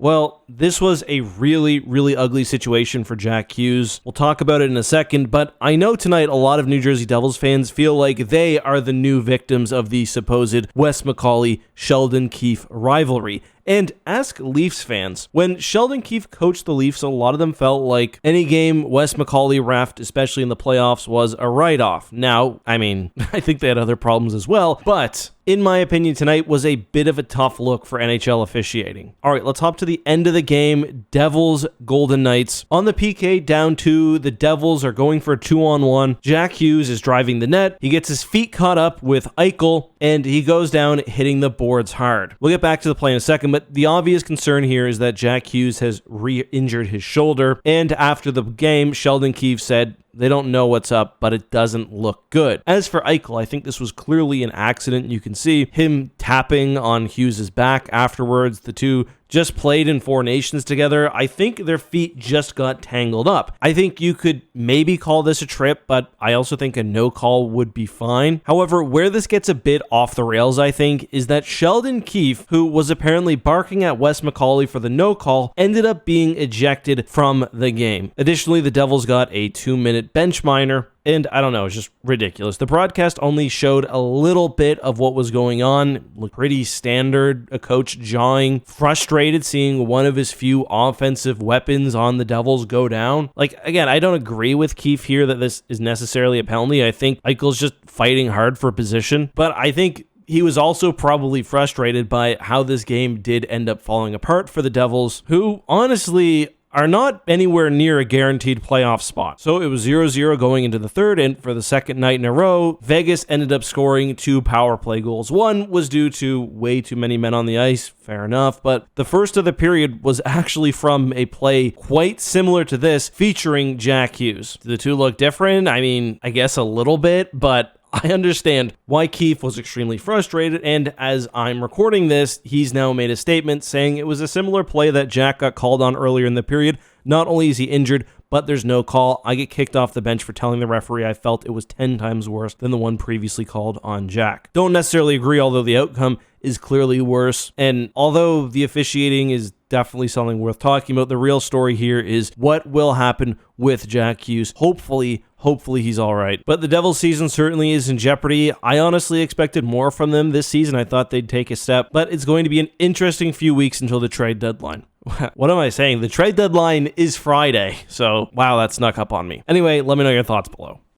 Well, this was a really, really ugly situation for Jack Hughes. We'll talk about it in a second, but I know tonight a lot of New Jersey Devils fans feel like they are the new victims of the supposed Wes McCauley, Sheldon Keefe rivalry. And ask Leafs fans. When Sheldon Keefe coached the Leafs, a lot of them felt like any game Wes McCauley reffed, especially in the playoffs, was a write-off. Now, I mean, I think they had other problems as well, but in my opinion, tonight was a bit of a tough look for NHL officiating. All right, let's hop to the end of the game. Devils, Golden Knights. On the PK, down 2, the Devils are going for a 2-on-1. Jack Hughes is driving the net. He gets his feet caught up with Eichel, and he goes down hitting the boards hard. We'll get back to the play in a second, but the obvious concern here is that Jack Hughes has re-injured his shoulder, and after the game, Sheldon Keefe said, they don't know what's up, but it doesn't look good. As for Eichel, I think this was clearly an accident. You can see him tapping on Hughes' back afterwards. The two just played in Four Nations together. I think their feet just got tangled up. I think you could maybe call this a trip, but I also think a no call would be fine. However, where this gets a bit off the rails, I think, is that Sheldon Keefe, who was apparently barking at Wes McCauley for the no call, ended up being ejected from the game. Additionally, the Devils got a 2-minute bench minor. And I don't know, it's just ridiculous. The broadcast only showed a little bit of what was going on. It looked pretty standard. A coach jawing, frustrated seeing one of his few offensive weapons on the Devils go down. Like, again, I don't agree with Keefe here that this is necessarily a penalty. I think Eichel's just fighting hard for position. But I think he was also probably frustrated by how this game did end up falling apart for the Devils, who honestly are not anywhere near a guaranteed playoff spot. So it was 0-0 going into the third, and for the second night in a row, Vegas ended up scoring 2 power play goals. One was due to way too many men on the ice, fair enough, but the first of the period was actually from a play quite similar to this, featuring Jack Hughes. Do the two look different? I mean, I guess a little bit, but I understand why Keefe was extremely frustrated, and as I'm recording this, he's now made a statement saying it was a similar play that Jack got called on earlier in the period. Not only is he injured, but there's no call. I get kicked off the bench for telling the referee I felt it was 10 times worse than the one previously called on Jack. Don't necessarily agree, although the outcome is clearly worse. And although the officiating is definitely something worth talking about, the real story here is what will happen with Jack Hughes. Hopefully he's all right. But the Devils season certainly is in jeopardy. I honestly expected more from them this season. I thought they'd take a step, but it's going to be an interesting few weeks until the trade deadline. What am I saying? The trade deadline is Friday. So, wow, that snuck up on me. Anyway, let me know your thoughts below.